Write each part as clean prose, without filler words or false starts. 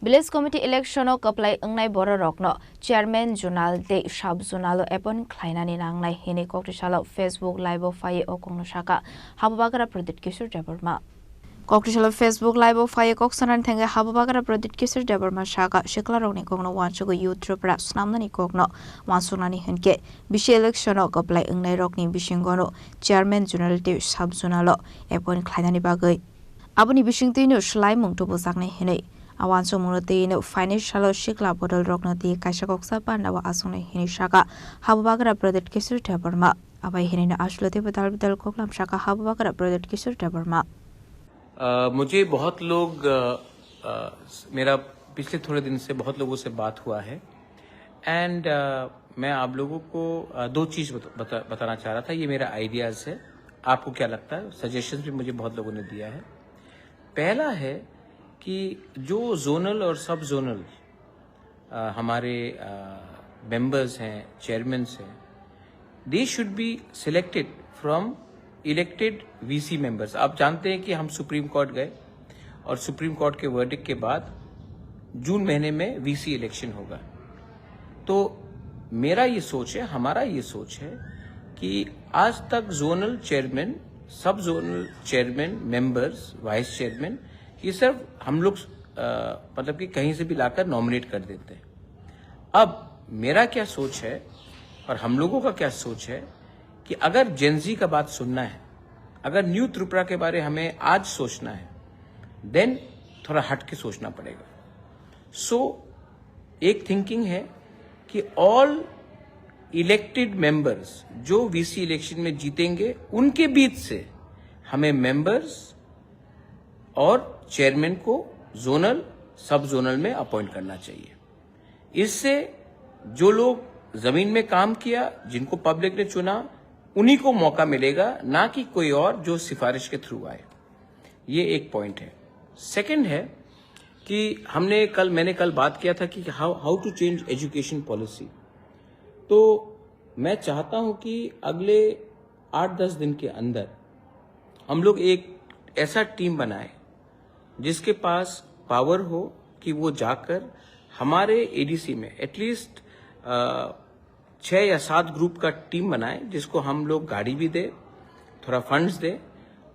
Village Committee election o kaplai angnai bora rokno chairman zonal de sub zonal epon khlainani nangnai hini koktisalo Facebook live of fire o kongno shaka habagara pradit kishur deborma koktisalo Facebook live of fire koksanan thenge habagara pradit kishur deborma shaka shikla rokni kongno wanchugo youth tripra snamnani kokno wansunani henke bishi election o kaplai angnai rokni bishingono chairman zonal de sub zonal epon khlainani bagai aboni bishingtino shlai mungto bosakne hini awan somurati no financial shikla bodol roknati kaisa koksa pandawa asune hini shaka habagara project kisur tabarma abai hini na ashlote badal koklam shaka habagara project kisur tabarma मुझे बहुत लोग मेरा पिछले थोड़े दिन से बहुत लोगों से बात हुआ है एंड मैं आप लोगों को दो चीज बताना चाह रहा था। ये मेरा आइडियाज है, आपको क्या लगता है? सजेशंस भी मुझे बहुत लोगों ने दिया है। पहला है कि जो जोनल और सब जोनल हमारे मेंबर्स हैं, चेयरमैन्स हैं, they should be selected from elected VC members. आप जानते हैं कि हम सुप्रीम कोर्ट गए और सुप्रीम कोर्ट के वर्डिक्ट के बाद जून महीने में वीसी इलेक्शन होगा। तो मेरा ये सोच है, हमारा ये सोच है कि आज तक जोनल चेयरमैन, सब zonal chairman, members, vice chairman, ये सिर्फ हम लोग मतलब कि कहीं से भी लाकर नॉमिनेट कर देते हैं। अब मेरा क्या सोच है और हम लोगों का क्या सोच है कि अगर जेनजी का बात सुनना है, अगर न्यू त्रिपुरा के बारे हमें आज सोचना है, देन थोड़ा हट के सोचना पड़ेगा। सो एक थिंकिंग है कि ऑल इलेक्टेड मेंबर्स जो वीसी इलेक्शन में जीतेंगे, उनके बीच से हमें मेंबर्स और चेयरमैन को जोनल, सब जोनल में अपॉइंट करना चाहिए। इससे जो लोग जमीन में काम किया, जिनको पब्लिक ने चुना, उन्हीं को मौका मिलेगा, ना कि कोई और जो सिफारिश के थ्रू आए। ये एक पॉइंट है। सेकंड है कि मैंने कल बात किया था कि how to change education policy. तो मैं चाहता हूं कि अगले 8-10 दिन के अंदर हम लोग एक ऐसा टीम बनाए जिसके पास पावर हो कि वो जाकर हमारे एडीसी में एटलीस्ट 6 या 7 ग्रुप का टीम बनाए, जिसको हम लोग गाड़ी भी दे, थोड़ा फंड्स दे,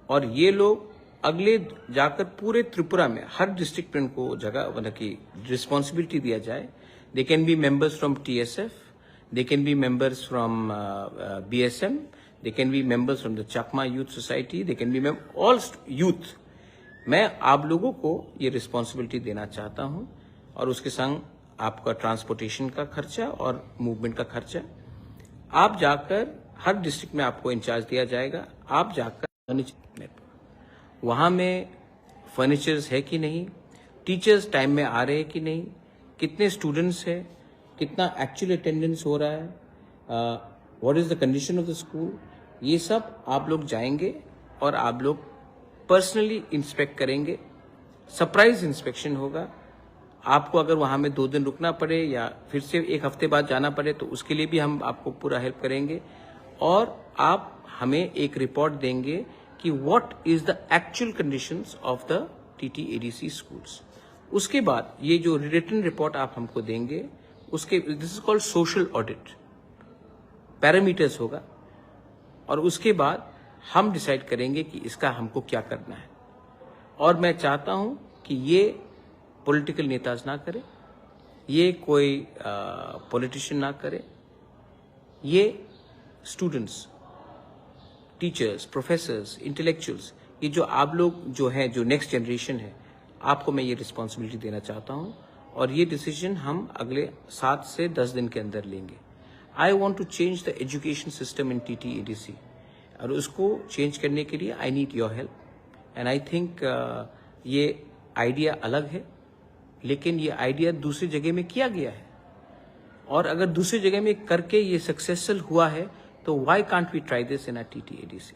और ये लोग अगले जाकर पूरे त्रिपुरा में हर डिस्ट्रिक्ट में उनको जगह मतलब कि रिस्पॉन्सिबिलिटी दिया जाए। They can be members from TSF, they can be members from BSM, they can be members from the Chakma youth society, they can be all youth. मैं आप लोगों को ये रिस्पॉन्सिबिलिटी देना चाहता हूं और उसके संग आपका ट्रांसपोर्टेशन का खर्चा और मूवमेंट का खर्चा। आप जाकर हर डिस्ट्रिक्ट में आपको इंचार्ज दिया जाएगा। आप जाकर वहां में फर्नीचर्स है कि नहीं, टीचर्स टाइम में आ रहे हैं कि नहीं, कितने स्टूडेंट्स है, कितना एक्चुअल अटेंडेंस हो रहा है, what is the condition of the school, ये सब आप लोग जाएंगे और आप लोग पर्सनली इंस्पेक्ट करेंगे। सरप्राइज इंस्पेक्शन होगा। आपको अगर वहां में 2 दिन रुकना पड़े या फिर से 1 हफ्ते बाद जाना पड़े तो उसके लिए भी हम आपको पूरा हेल्प करेंगे, और आप हमें एक रिपोर्ट देंगे कि what is the actual conditions of the TT ADC schools. उसके बाद ये जो रिटन रिपोर्ट आप हमको देंगे, उसके this is called social audit, parameters होगा, और उसके बाद हम डिसाइड करेंगे कि इसका हमको क्या करना है। और मैं चाहता हूं कि ये पॉलिटिकल नेताज ना करे, ये कोई पॉलिटिशियन ना करे, ये स्टूडेंट्स, टीचर्स, प्रोफेसर्स, इंटेलेक्चुअल्स, ये जो आप लोग जो हैं, जो नेक्स्ट जनरेशन है, आपको मैं ये रिस्पॉन्सिबिलिटी देना चाहता हूं, और ये डिसीजन हम अगले 7 से 10 दिन के अंदर लेंगे। I want to change the education system in TT ADC, और उसको चेंज करने के लिए I need your help. And I think ये आइडिया अलग है, लेकिन ये आइडिया दूसरी जगह में किया गया है, और अगर दूसरी जगह में करके ये सक्सेसफुल हुआ है तो why can't we try this in a TT ADC.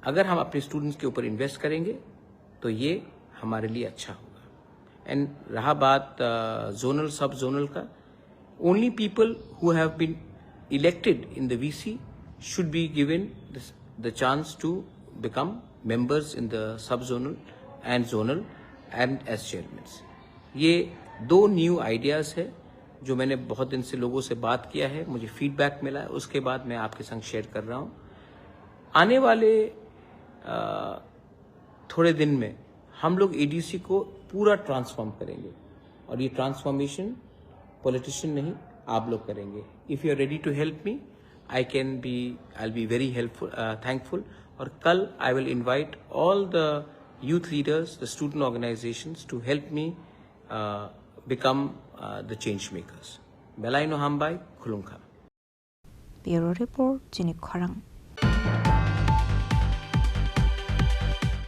अगर हम अपने स्टूडेंट्स के ऊपर इन्वेस्ट करेंगे तो ये हमारे लिए अच्छा होगा। एंड रहा बात जोनल, सब जोनल का, only people who have been elected in the VC should be given the chance to become members in the sub-zonal and zonal and as chairmen. ये 2 न्यू आइडियाज़ है जो मैंने बहुत दिन से लोगों से बात किया है, मुझे फीडबैक मिला है, उसके बाद मैं आपके संग शेयर कर रहा हूँ। आने वाले थोड़े दिन में हम लोग एडीसी को पूरा ट्रांसफॉर्म करेंगे और ये ट्रांसफॉर्मेशन पॉलिटिशियन नहीं, आप लोग करेंगे। If you are ready to help me, I will be very helpful, thankful. और कल I will invite all the youth leaders, the student organizations to help me become the change makers. Belaino Hambai, Khulungkha. Bureau Report, Jinik Kharang.